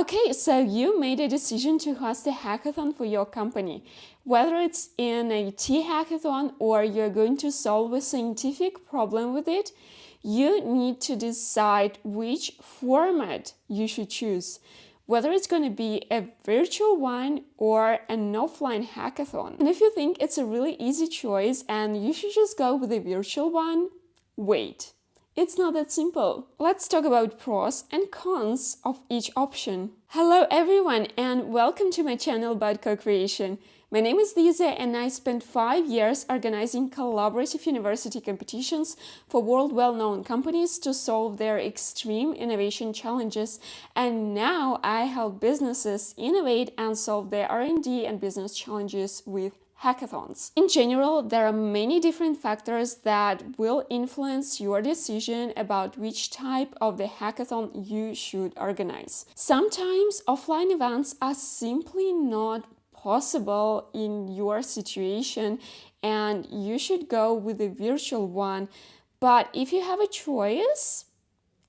Okay, so you made a decision to host a hackathon for your company. Whether it's an IT hackathon or you're going to solve a scientific problem with it, you need to decide which format you should choose. Whether it's going to be a virtual one or an offline hackathon. And if you think it's a really easy choice and you should just go with a virtual one, wait. It's not that simple. Let's talk about pros and cons of each option. Hello everyone and welcome to my channel about co-creation. My name is Lisa and I spent 5 years organizing collaborative university competitions for world well-known companies to solve their extreme innovation challenges. And now I help businesses innovate and solve their R&D and business challenges with hackathons. In general, there are many different factors that will influence your decision about which type of the hackathon you should organize. Sometimes offline events are simply not possible in your situation and you should go with a virtual one. But if you have a choice,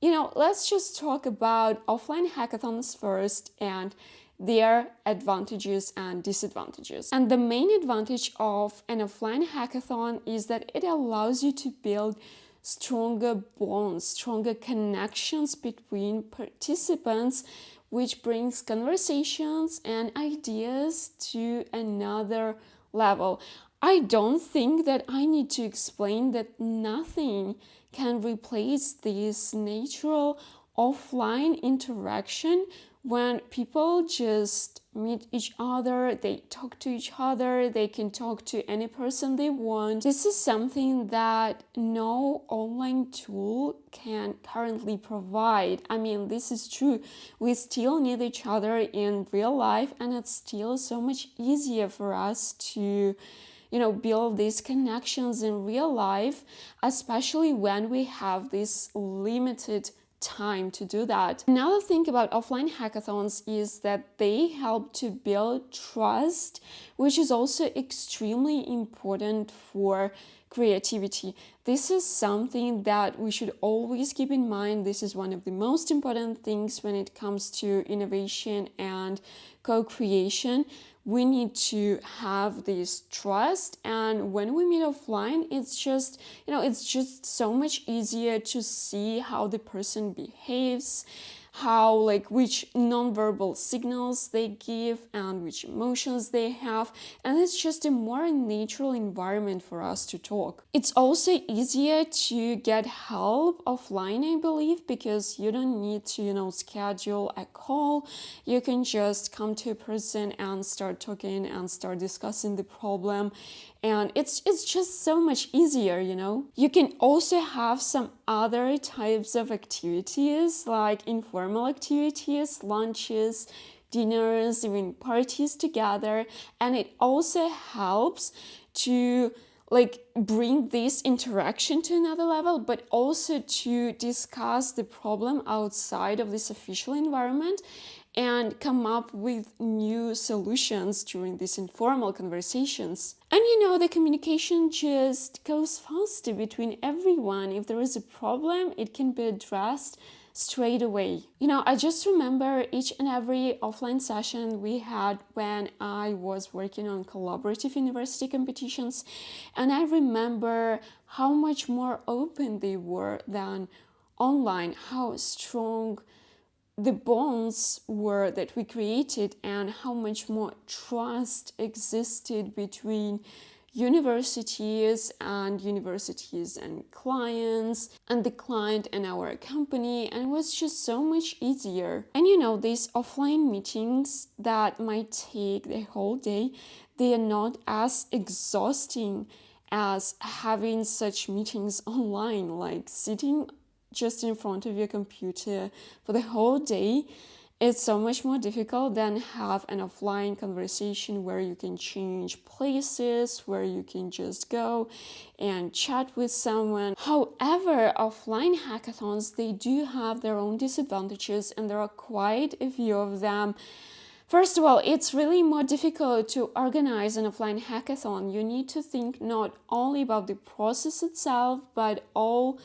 let's just talk about offline hackathons first and their advantages and disadvantages. And the main advantage of an offline hackathon is that it allows you to build stronger bonds, stronger connections between participants, which brings conversations and ideas to another level. I don't think that I need to explain that nothing can replace this natural offline interaction when people just meet each other, they talk to each other, they can talk to any person they want. This is something that no online tool can currently provide. I mean, this is true. We still need each other in real life, and it's still so much easier for us to build these connections in real life, especially when we have this limited time to do that. Another thing about offline hackathons is that they help to build trust, which is also extremely important for creativity. This is something that we should always keep in mind. This is one of the most important things when it comes to innovation and co-creation. We need to have this trust, and when we meet offline, it's just so much easier to see how the person behaves, how which nonverbal signals they give and which emotions they have, and it's just a more natural environment for us to talk. It's also easier to get help offline, I believe, because you don't need to schedule a call. You can just come to a person and start talking and start discussing the problem, and it's just so much easier. You can also have some other types of activities, like informal activities, lunches, dinners, even parties together, and it also helps to bring this interaction to another level, but also to discuss the problem outside of this official environment and come up with new solutions during these informal conversations. And the communication just goes faster between everyone. If there is a problem, it can be addressed straight away. I just remember each and every offline session we had when I was working on collaborative university competitions, and I remember how much more open they were than online, how strong the bonds were that we created, and how much more trust existed between universities and clients, and the client and our company, and it was just so much easier. And these offline meetings that might take the whole day, they are not as exhausting as having such meetings online, like sitting just in front of your computer for the whole day. It's so much more difficult than have an offline conversation where you can change places, where you can just go and chat with someone. However, offline hackathons, they do have their own disadvantages, and there are quite a few of them. First of all, it's really more difficult to organize an offline hackathon. You need to think not only about the process itself, but all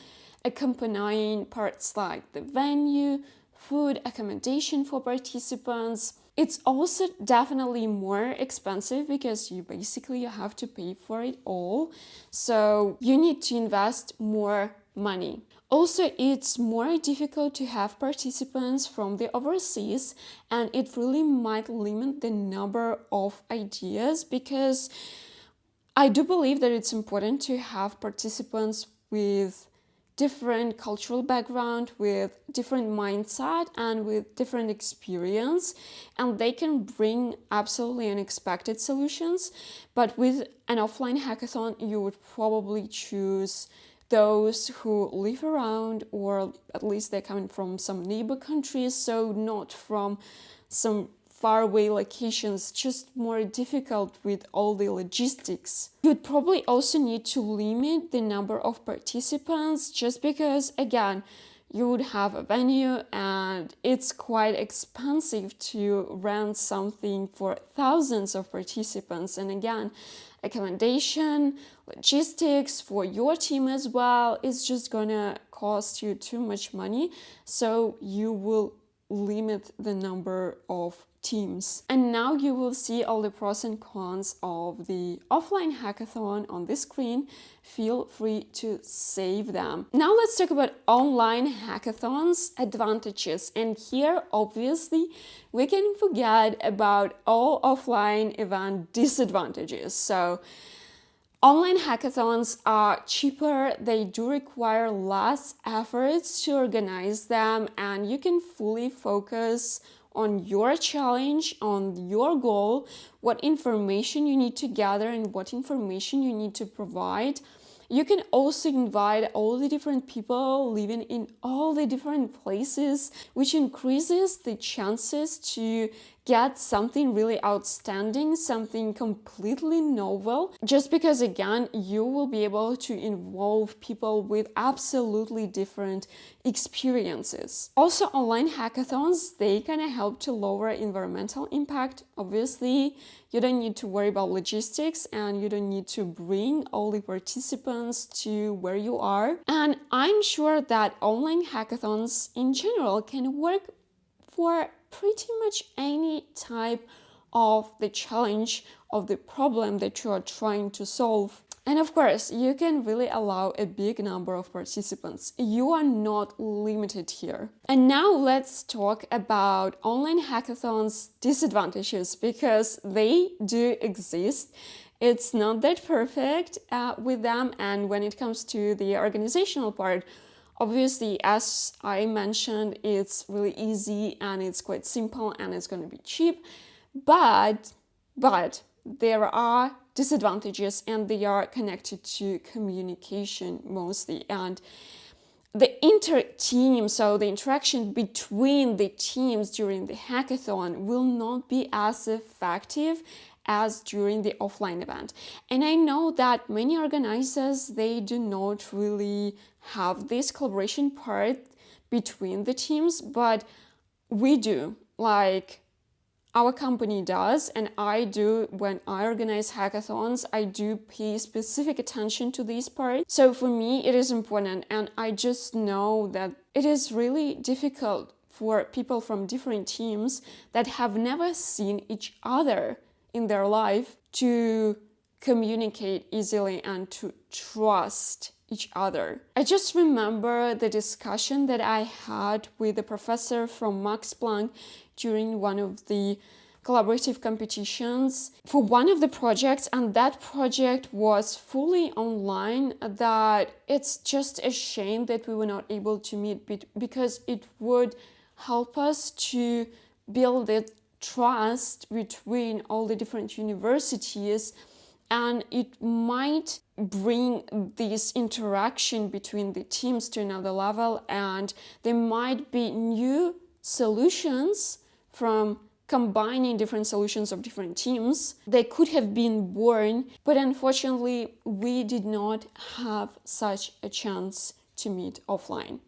accompanying parts like the venue, food, accommodation for participants. It's also definitely more expensive because you basically have to pay for it all. So you need to invest more money. Also, it's more difficult to have participants from the overseas, and it really might limit the number of ideas, because I do believe that it's important to have participants with different cultural background, with different mindset, and with different experience, and they can bring absolutely unexpected solutions. But with an offline hackathon, you would probably choose those who live around, or at least they're coming from some neighbor countries, so not from some faraway locations, just more difficult with all the logistics. You'd probably also need to limit the number of participants, just because, again, you would have a venue and it's quite expensive to rent something for thousands of participants. And again, accommodation, logistics for your team as well is just gonna cost you too much money. So you will limit the number of teams. And now you will see all the pros and cons of the offline hackathon on this screen. Feel free to save them. Now let's talk about online hackathons advantages. And here, obviously, we can forget about all offline event disadvantages. So online hackathons are cheaper, they do require less efforts to organize them, and you can fully focus on your challenge, on your goal, what information you need to gather and what information you need to provide. You can also invite all the different people living in all the different places, which increases the chances to get something really outstanding, something completely novel, just because, again, you will be able to involve people with absolutely different experiences. Also, online hackathons, they kind of help to lower environmental impact. Obviously, you don't need to worry about logistics, and you don't need to bring all the participants to where you are. And I'm sure that online hackathons in general can work for pretty much any type of the challenge, of the problem that you are trying to solve. And of course, you can really allow a big number of participants. You are not limited here. And now let's talk about online hackathons' disadvantages, because they do exist. It's not that perfect with them. And when it comes to the organizational part, obviously, as I mentioned, it's really easy and it's quite simple and it's going to be cheap. But there are disadvantages, and they are connected to communication mostly. And the inter-team, so the interaction between the teams during the hackathon, will not be as effective as during the offline event. And I know that many organizers, they do not really have this collaboration part between the teams, but we do. Like, our company does, and I do. When I organize hackathons, I do pay specific attention to this part. So for me, it is important, and I just know that it is really difficult for people from different teams that have never seen each other in their life to communicate easily and to trust each other. I just remember the discussion that I had with a professor from Max Planck during one of the collaborative competitions for one of the projects, and that project was fully online. That it's just a shame that we were not able to meet, because it would help us to build the trust between all the different universities, and it might bring this interaction between the teams to another level, and there might be new solutions from combining different solutions of different teams. They could have been born, but unfortunately we did not have such a chance to meet offline.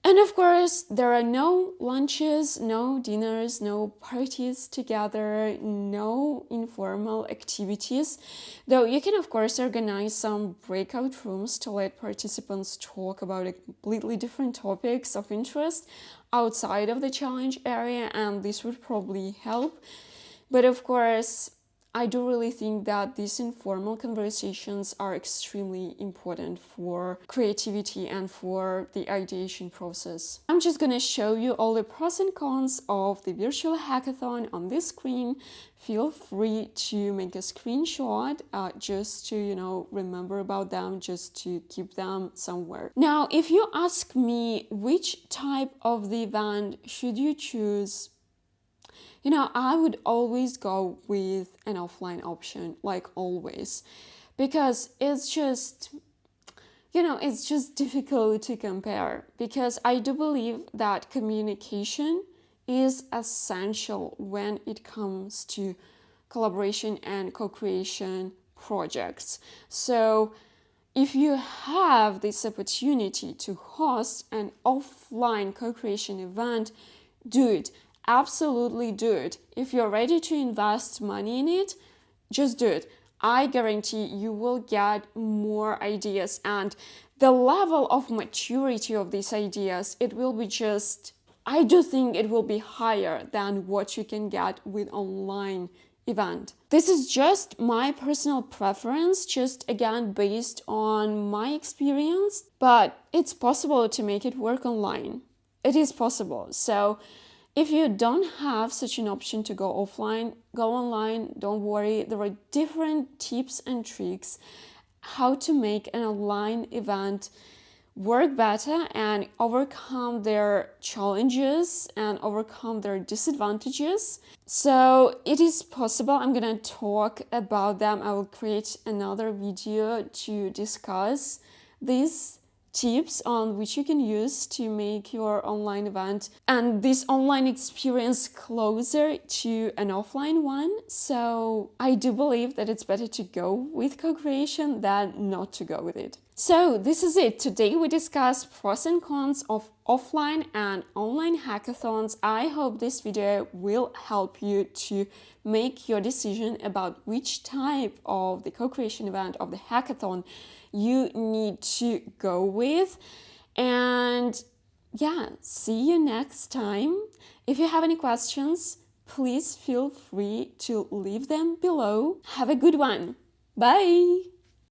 And of course, there are no lunches, no dinners, no parties together, no informal activities. Though you can, of course, organize some breakout rooms to let participants talk about completely different topics of interest outside of the challenge area, and this would probably help. But of course, I do really think that these informal conversations are extremely important for creativity and for the ideation process. I'm just gonna show you all the pros and cons of the virtual hackathon on this screen. Feel free to make a screenshot just to, remember about them, just to keep them somewhere. Now, if you ask me which type of the event should you choose, I would always go with an offline option, like always, because it's just difficult to compare, because I do believe that communication is essential when it comes to collaboration and co-creation projects. So if you have this opportunity to host an offline co-creation event, do it. Absolutely do it. If you're ready to invest money in it, just do it. I guarantee you will get more ideas, and the level of maturity of these ideas, it will be I do think it will be higher than what you can get with online event. This is just my personal preference, just again based on my experience, but it's possible to make it work online. It is possible. So if you don't have such an option to go offline, go online, don't worry. There are different tips and tricks how to make an online event work better and overcome their challenges and overcome their disadvantages. So it is possible. I'm gonna talk about them. I will create another video to discuss these tips on which you can use to make your online event and this online experience closer to an offline one. So I do believe that it's better to go with co-creation than not to go with it. So this is it. Today we discussed pros and cons of offline and online hackathons. I hope this video will help you to make your decision about which type of the co-creation event of the hackathon you need to go with. And yeah, see you next time. If you have any questions, please feel free to leave them below. Have a good one. Bye!